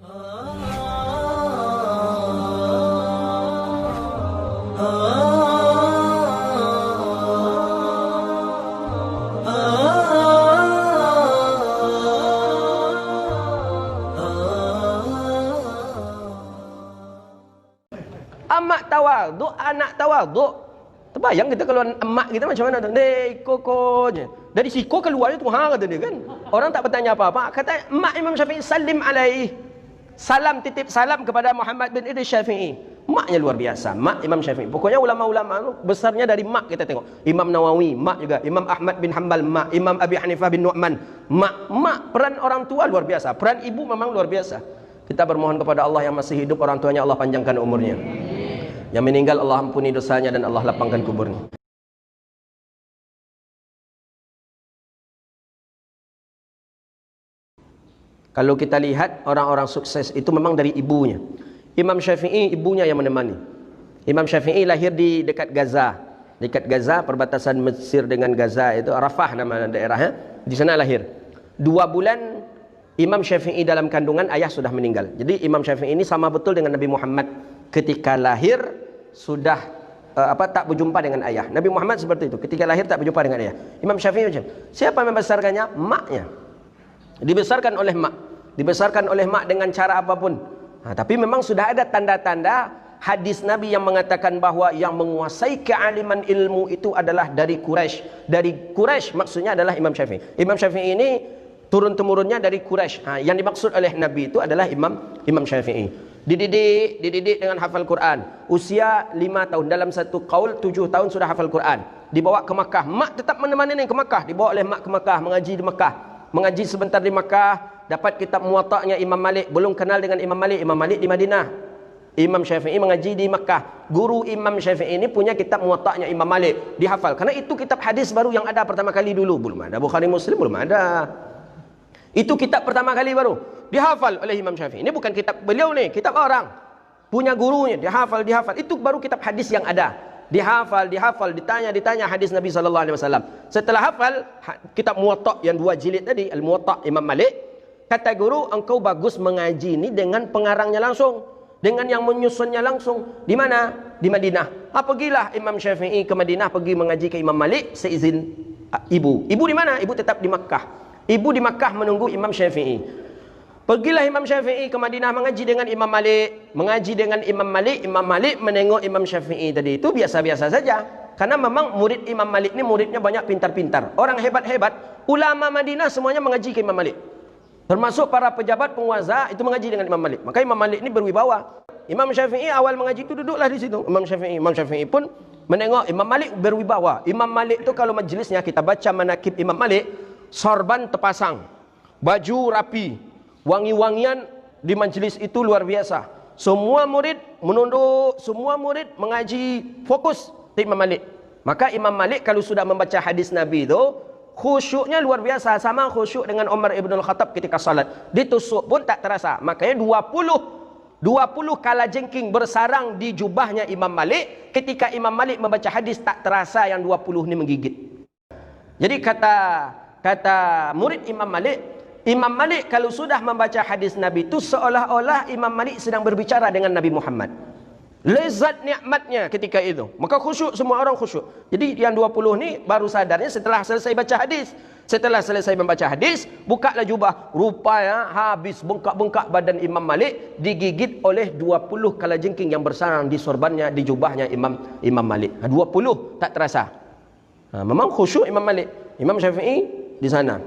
Amak tawaduk, anak tawaduk. Terbayang kita kalau emak kita macam mana tu? Koko je. Dari siko keluar itu Tuhan kata dia kan. Orang tak bertanya apa-apa. Kata emak Imam Syafi'i, salim alaih. Salam, titip salam kepada Muhammad bin Idris Syafi'i. Maknya luar biasa. Mak Imam Syafi'i. Pokoknya ulama-ulama tu besarnya dari mak kita tengok. Imam Nawawi, mak juga. Imam Ahmad bin Hanbal, mak. Imam Abi Hanifah bin Nu'man, mak. Mak, peran orang tua luar biasa. Peran ibu memang luar biasa. Kita bermohon kepada Allah yang masih hidup, orang tuanya Allah panjangkan umurnya. Yang meninggal Allah ampuni dosanya dan Allah lapangkan kuburnya. Kalau kita lihat orang-orang sukses itu memang dari ibunya. Imam Syafi'i ibunya yang menemani. Imam Syafi'i lahir di dekat Gaza. Dekat Gaza, perbatasan Mesir dengan Gaza itu Rafah nama daerahnya. Di sana lahir. 2 bulan Imam Syafi'i dalam kandungan, ayah sudah meninggal. Jadi Imam Syafi'i ini sama betul dengan Nabi Muhammad. Ketika lahir sudah tak berjumpa dengan ayah. Nabi Muhammad seperti itu. Ketika lahir tak berjumpa dengan ayah. Imam Syafi'i macam, siapa yang membesarkannya? Maknya. Dibesarkan oleh mak. Dibesarkan oleh mak dengan cara apapun. Tapi memang sudah ada tanda-tanda hadis Nabi yang mengatakan bahawa yang menguasai kealiman ilmu itu adalah dari Quraisy. Dari Quraisy maksudnya adalah Imam Syafi'i. Imam Syafi'i ini turun-temurunnya dari Quraisy. Yang dimaksud oleh Nabi itu adalah Imam Syafi'i. Dididik dengan hafal Quran. Usia 5 tahun. Dalam satu qaul 7 tahun sudah hafal Quran. Dibawa ke Makkah. Mak tetap menemani ke Makkah. Dibawa oleh mak ke Makkah, mengaji di Makkah. Mengaji sebentar di Makkah, dapat kitab Muwatta'nya Imam Malik. Belum kenal dengan Imam Malik. Imam Malik di Madinah. Imam Syafi'i mengaji di Makkah. Guru Imam Syafi'i ini punya kitab Muwatta'nya Imam Malik. Dihafal. Karena itu kitab hadis baru yang ada pertama kali dulu. Belum ada Bukhari Muslim, belum ada. Itu kitab pertama kali baru. Dihafal oleh Imam Syafi'i. Ini bukan kitab beliau nih, kitab orang. Punya gurunya, dihafal. Itu baru kitab hadis yang ada. Dihafal, ditanya hadis Nabi SAW. Setelah hafal, kitab Muwatta' yang 2 jilid tadi, Al-Muwatta' Imam Malik. Kata guru, engkau bagus mengaji ini dengan pengarangnya langsung. Dengan yang menyusunnya langsung. Di mana? Di Madinah. Pergilah Imam Syafi'i ke Madinah, pergi mengaji ke Imam Malik, seizin ibu. Ibu di mana? Ibu tetap di Makkah. Ibu di Makkah menunggu Imam Syafi'i. Pergilah Imam Syafi'i ke Madinah mengaji dengan Imam Malik. Mengaji dengan Imam Malik. Imam Malik menengok Imam Syafi'i tadi. Itu biasa-biasa saja. Karena memang murid Imam Malik ni muridnya banyak pintar-pintar. Orang hebat-hebat. Ulama Madinah semuanya mengaji ke Imam Malik. Termasuk para pejabat penguasa itu mengaji dengan Imam Malik. Maka Imam Malik ni berwibawa. Imam Syafi'i awal mengaji itu duduklah di situ. Imam Syafi'i pun menengok Imam Malik berwibawa. Imam Malik tu kalau majlisnya kita baca manakib Imam Malik, sorban terpasang, baju rapi, wangi-wangian di majlis itu luar biasa. Semua murid menunduk, semua murid mengaji fokus di Imam Malik. Maka Imam Malik kalau sudah membaca hadis Nabi itu, khusyuknya luar biasa. Sama khusyuk dengan Umar ibn al-Khattab ketika salat. Ditusuk pun tak terasa. Makanya 20 kalajengking bersarang di jubahnya Imam Malik. Ketika Imam Malik membaca hadis tak terasa yang 20 ni menggigit. Jadi kata murid Imam Malik kalau sudah membaca hadis Nabi itu seolah-olah Imam Malik sedang berbicara dengan Nabi Muhammad. Lezat nikmatnya ketika itu. Maka khusyuk, semua orang khusyuk. Jadi yang 20 ni baru sadarnya setelah selesai baca hadis. Setelah selesai membaca hadis, bukalah jubah. Rupanya habis bengkak-bengkak badan Imam Malik digigit oleh 20 kalajengking yang bersarang di sorbannya, di jubahnya Imam Malik. 20 tak terasa. Memang khusyuk Imam Malik. Imam Syafi'i di sana.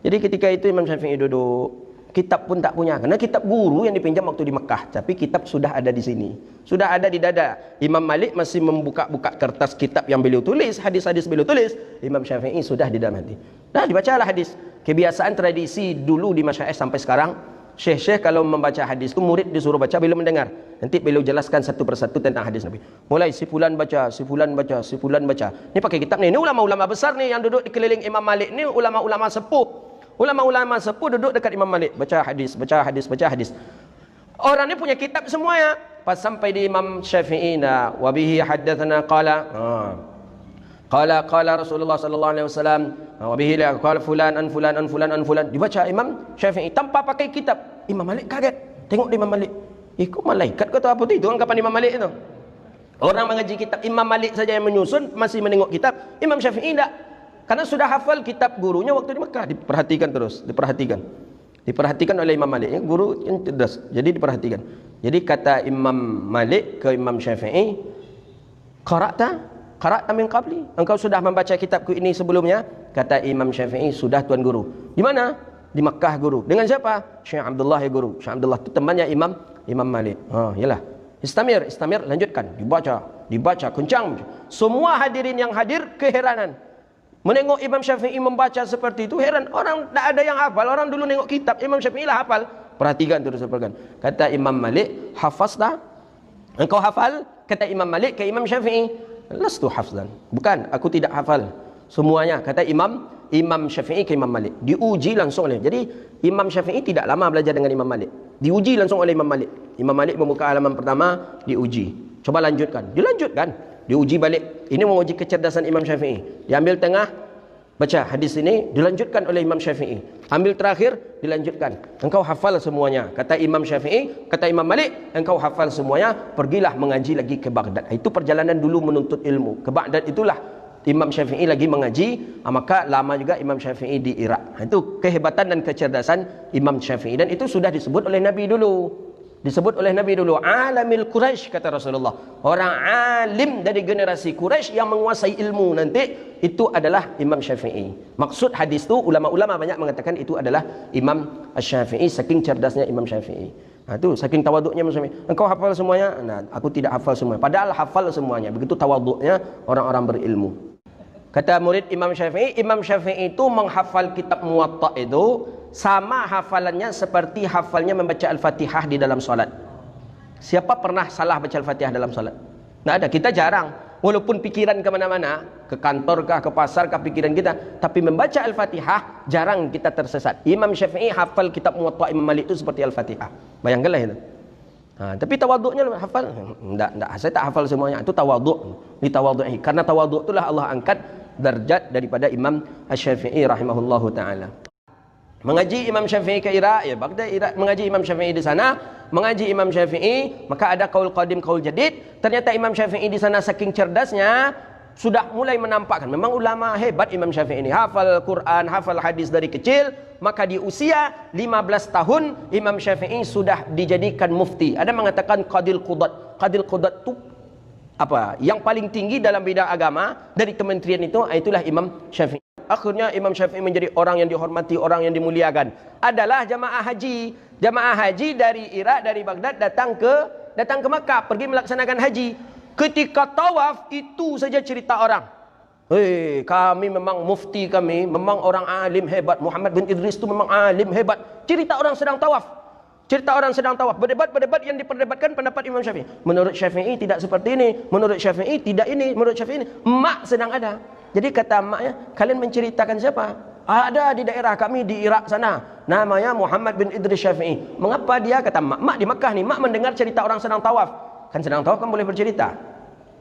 Jadi ketika itu Imam Syafi'i duduk. Kitab pun tak punya. Karena kitab guru yang dipinjam waktu di Mekah. Tapi kitab sudah ada di sini. Sudah ada di dada. Imam Malik masih membuka-buka kertas kitab yang beliau tulis. Hadis-hadis beliau tulis. Imam Syafi'i sudah di dalam hati. Dah dibacalah hadis. Kebiasaan tradisi dulu di masyarakat sampai sekarang. Syekh-syekh kalau membaca hadis itu murid disuruh baca, beliau mendengar. Nanti beliau jelaskan satu persatu tentang hadis Nabi. Mulai si fulan baca, si fulan baca, si fulan baca. Ini pakai kitab ni. Ini ulama-ulama besar ni yang duduk di keliling Imam Malik ni, ulama-ulama sepuh. Ulama-ulama sepuh duduk dekat Imam Malik, baca hadis. Orang ni punya kitab semuanya. Pas sampai di Imam Syafi'i, wa bihi haddatsana qala Rasulullah sallallahu alaihi wasallam, wa bihi qala fulan an fulan an fulan an fulan. Dibaca Imam Syafi'i tanpa pakai kitab. Imam Malik kaget. Tengok Imam Malik. Kok malaikat ke atau apa tu? Itu anggapan Imam Malik itu. Orang mengaji kitab Imam Malik saja yang menyusun, masih menengok kitab. Imam Syafi'i tidak. Karena sudah hafal kitab gurunya waktu di Mekah. Diperhatikan terus, diperhatikan. Diperhatikan oleh Imam Malik. Guru yang cerdas. Jadi diperhatikan. Jadi kata Imam Malik ke Imam Syafi'i, Qara'ta min qabli. Engkau sudah membaca kitabku ini sebelumnya? Kata Imam Syafi'i, sudah Tuan Guru. Di mana? Di Mekah Guru. Dengan siapa? Syekh Abdullah ya Guru. Syekh Abdullah itu temannya Imam Malik. Yalah. Istamir, lanjutkan. Dibaca, kencang. Semua hadirin yang hadir keheranan. Menengok Imam Syafi'i membaca seperti itu, heran. Orang tak ada yang hafal. Orang dulu nengok kitab, Imam Syafi'i lah hafal. Perhatikan terus. Kata Imam Malik, hafazta? Engkau hafal? Kata Imam Malik ke Imam Syafi'i, lastu hafzan. Bukan, aku tidak hafal semuanya. Kata Imam Syafi'i ke Imam Malik. Diuji langsung oleh. Jadi Imam Syafi'i tidak lama belajar dengan Imam Malik. Diuji langsung oleh Imam Malik. Imam Malik membuka halaman pertama, diuji. Coba lanjutkan. Dilanjutkan. Diuji balik. Ini menguji kecerdasan Imam Syafi'i. Diambil tengah, baca hadis ini, dilanjutkan oleh Imam Syafi'i. Ambil terakhir, dilanjutkan. Engkau hafal semuanya. Kata Imam Syafi'i, kata Imam Malik, engkau hafal semuanya, pergilah mengaji lagi ke Baghdad. Itu perjalanan dulu menuntut ilmu. Ke Baghdad itulah Imam Syafi'i lagi mengaji, maka lama juga Imam Syafi'i di Irak. Itu kehebatan dan kecerdasan Imam Syafi'i. Dan itu sudah disebut oleh Nabi dulu. Disebut oleh Nabi dulu, alamil Quraisy, kata Rasulullah. Orang alim dari generasi Quraisy yang menguasai ilmu nanti, itu adalah Imam Syafi'i. Maksud hadis itu, ulama-ulama banyak mengatakan itu adalah Imam Syafi'i, saking cerdasnya Imam Syafi'i. Itu saking tawaduknya Imam Syafi'i. Engkau hafal semuanya? Nah, aku tidak hafal semuanya. Padahal hafal semuanya. Begitu tawaduknya orang-orang berilmu. Kata murid Imam Syafi'i itu menghafal kitab Muwatta itu sama hafalannya seperti hafalnya membaca Al-Fatihah di dalam solat. Siapa pernah salah baca Al-Fatihah dalam solat? Tidak ada, kita jarang. Walaupun pikiran kemana-mana, ke kantor kah, ke pasar kah pikiran kita, tapi membaca Al-Fatihah jarang kita tersesat. Imam Syafi'i hafal kitab Muwatta Imam Malik itu seperti Al-Fatihah. Bayangkanlah itu. Tapi tawaduknya hafal? Tidak, saya tak hafal semuanya. Itu tawaduk. Ditawadu'i. Karena tawaduk itulah Allah angkat darjat daripada Imam Syafi'i rahimahullahu ta'ala. Mengaji Imam Syafi'i ke Irak, ya Baghdad, Irak, mengaji Imam Syafi'i di sana, mengaji Imam Syafi'i, maka ada kaul qadim, kaul jadid. Ternyata Imam Syafi'i di sana saking cerdasnya, sudah mulai menampakkan, memang ulama hebat Imam Syafi'i ini, hafal Quran, hafal hadis dari kecil, maka di usia 15 tahun, Imam Syafi'i sudah dijadikan mufti. Ada mengatakan qadil qudat. Qadil qudat itu apa? Yang paling tinggi dalam bidang agama, dari kementerian itu, itulah Imam Syafi'i. Akhirnya Imam Syafi'i menjadi orang yang dihormati, orang yang dimuliakan. Adalah jamaah haji. Jamaah haji dari Irak, dari Baghdad datang ke Makkah, pergi melaksanakan haji. Ketika tawaf, itu saja cerita orang. Kami memang mufti kami, memang orang alim hebat. Muhammad bin Idris itu memang alim hebat. Cerita orang sedang tawaf. Cerita orang sedang tawaf. Berdebat yang diperdebatkan pendapat Imam Syafi'i. Menurut Syafi'i tidak seperti ini. Menurut Syafi'i tidak ini. Menurut Syafi'i ini. Mak sedang ada. Jadi kata maknya, kalian menceritakan siapa? Ada di daerah kami di Irak sana. Namanya Muhammad bin Idris Syafi'i. Mengapa dia? Kata mak di Makkah nih. Mak mendengar cerita orang sedang tawaf. Kan sedang tawaf kan boleh bercerita.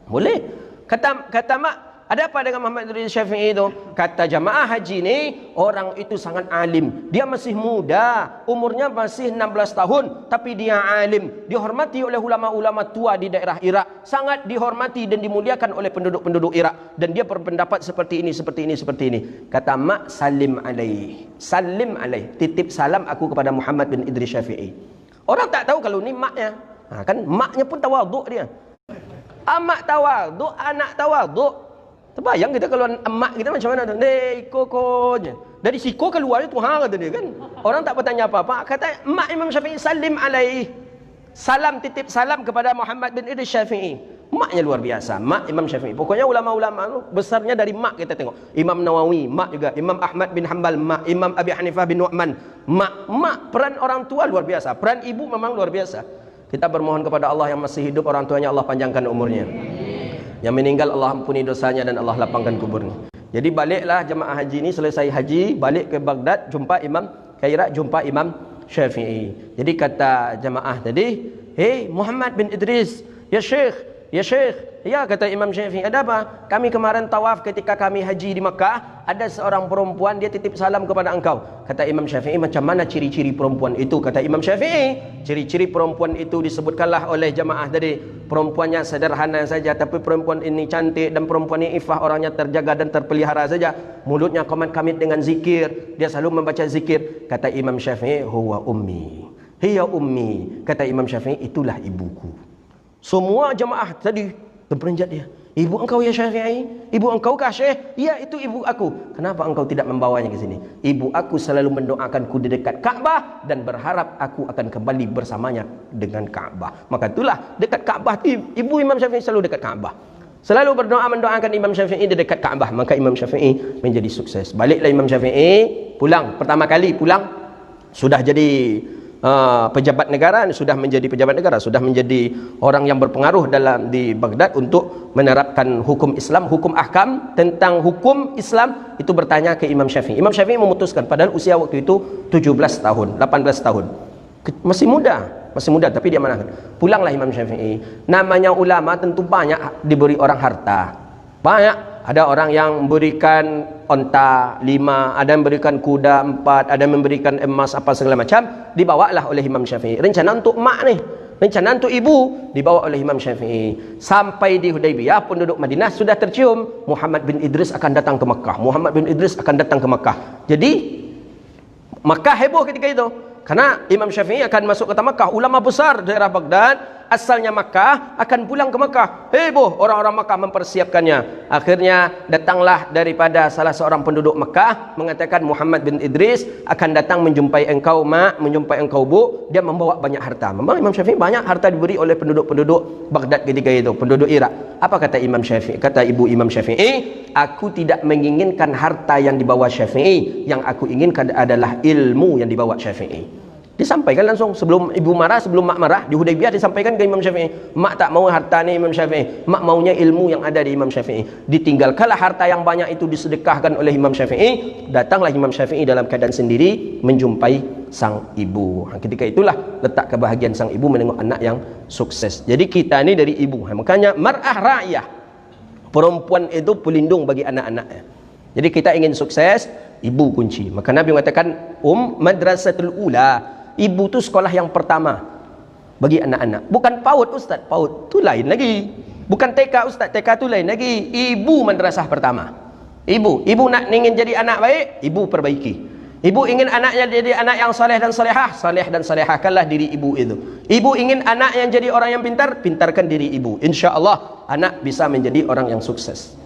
Boleh. Kata mak, ada apa dengan Muhammad bin Idris Syafi'i itu? Kata jamaah haji ini, orang itu sangat alim. Dia masih muda, umurnya masih 16 tahun, tapi dia alim. Dihormati oleh ulama-ulama tua di daerah Irak. Sangat dihormati dan dimuliakan oleh penduduk-penduduk Irak. Dan dia berpendapat seperti ini, seperti ini, seperti ini. Kata mak, salim alaih. Salim alaih. Titip salam aku kepada Muhammad bin Idris Syafi'i. Orang tak tahu kalau ni maknya. Kan maknya pun tawaduk dia. Mak tawaduk, anak tawaduk. Terbayang kita kalau emak kita macam mana tu? Kokonya. Dari siko keluar itu kata dia kan. Orang tak bertanya apa-apa. Kata emak Imam Syafi'i salim alaih. Salam, titip salam kepada Muhammad bin Idris Syafi'i. Maknya luar biasa. Mak Imam Syafi'i. Pokoknya ulama-ulama tu besarnya dari mak kita tengok. Imam Nawawi, mak juga. Imam Ahmad bin Hanbal, mak. Imam Abi Hanifah bin Nu'man, mak. Mak, peran orang tua luar biasa. Peran ibu memang luar biasa. Kita bermohon kepada Allah yang masih hidup, orang tuanya Allah panjangkan umurnya. Yang meninggal Allah ampuni dosanya dan Allah lapangkan kuburnya. Jadi baliklah jemaah haji ini, selesai haji, balik ke Baghdad, jumpa Imam, ke Irak, jumpa Imam Syafi'i. Jadi kata jemaah tadi, Muhammad bin Idris, ya Syekh, ya kata Imam Syafi'i, ada apa? Kami kemarin tawaf ketika kami haji di Makkah, ada seorang perempuan, dia titip salam kepada engkau. Kata Imam Syafi'i, macam mana ciri-ciri perempuan itu? Kata Imam Syafi'i, ciri-ciri perempuan itu disebutkanlah oleh jamaah tadi. Perempuannya sederhana saja, tapi perempuan ini cantik, dan perempuan ini ifah, orangnya terjaga dan terpelihara saja. Mulutnya kamit-kamit dengan zikir, dia selalu membaca zikir. Kata Imam Syafi'i, huwa ummi, hiya ummi. Kata Imam Syafi'i, itulah ibuku. Semua jamaah tadi terperanjat dia. Ibu engkau ya Syafi'i? Ibu engkau kah Syekh? Ya, itu ibu aku. Kenapa engkau tidak membawanya ke sini? Ibu aku selalu mendoakanku di dekat Ka'bah dan berharap aku akan kembali bersamanya dengan Ka'bah. Maka itulah dekat Ka'bah. Ibu Imam Syafi'i selalu dekat Ka'bah. Selalu berdoa mendoakan Imam Syafi'i di dekat Ka'bah. Maka Imam Syafi'i menjadi sukses. Baliklah Imam Syafi'i pulang. Pertama kali pulang sudah jadi pejabat negara, sudah menjadi pejabat negara, sudah menjadi orang yang berpengaruh di Baghdad untuk menerapkan hukum Islam, hukum ahkam tentang hukum Islam itu bertanya ke Imam Syafi'i. Imam Syafi'i memutuskan, padahal usia waktu itu 17 tahun, 18 tahun. Masih muda tapi dia manahkan. Pulanglah Imam Syafi'i. Namanya ulama tentu banyak diberi orang harta. Banyak. Ada orang yang memberikan onta 5, ada yang memberikan kuda 4, ada yang memberikan emas apa segala macam. Dibawalah oleh Imam Syafi'i. Rencana untuk mak ni, rencana untuk ibu, dibawa oleh Imam Syafi'i. Sampai di Hudaybiyah, penduduk Madinah sudah tercium Muhammad bin Idris akan datang ke Makkah. Muhammad bin Idris akan datang ke Makkah. Jadi Makkah heboh ketika itu. Karena Imam Syafi'i akan masuk kota Makkah. Ulama besar daerah Baghdad, asalnya Makkah, akan pulang ke Makkah. Heboh, orang-orang Makkah mempersiapkannya. Akhirnya datanglah daripada salah seorang penduduk Makkah mengatakan, Muhammad bin Idris akan datang menjumpai engkau mak, menjumpai engkau bu. Dia membawa banyak harta. Memang Imam Syafi'i banyak harta diberi oleh penduduk-penduduk Baghdad ketika itu, penduduk Irak. Apa kata Imam Syafi'i? Kata ibu Imam Syafi'i, aku tidak menginginkan harta yang dibawa Syafi'i. Yang aku inginkan adalah ilmu yang dibawa Syafi'i. Disampaikan langsung sebelum ibu marah, sebelum mak marah di Hudaybiyah, disampaikan ke Imam Syafi'i. Mak tak mau harta ni Imam Syafi'i, mak maunya ilmu yang ada di Imam Syafi'i. Ditinggalkanlah harta yang banyak itu, disedekahkan oleh Imam Syafi'i. Datanglah Imam Syafi'i dalam keadaan sendiri menjumpai sang ibu. Ketika itulah letak kebahagiaan sang ibu menengok anak yang sukses. Jadi kita ni dari ibu. Makanya mar'ah ra'iyah, perempuan itu pelindung bagi anak-anaknya. Jadi kita ingin sukses, ibu kunci. Maka Nabi mengatakan madrasatul ula, ibu tu sekolah yang pertama bagi anak-anak. Bukan PAUD Ustaz, PAUD tu lain lagi. Bukan TK Ustaz, TK tu lain lagi. Ibu madrasah pertama. Ibu nak ingin jadi anak baik, ibu perbaiki. Ibu ingin anaknya jadi anak yang soleh dan solehah, soleh dan solehahkanlah diri ibu itu. Ibu ingin anak yang jadi orang yang pintar, pintarkan diri ibu. Insya Allah anak bisa menjadi orang yang sukses.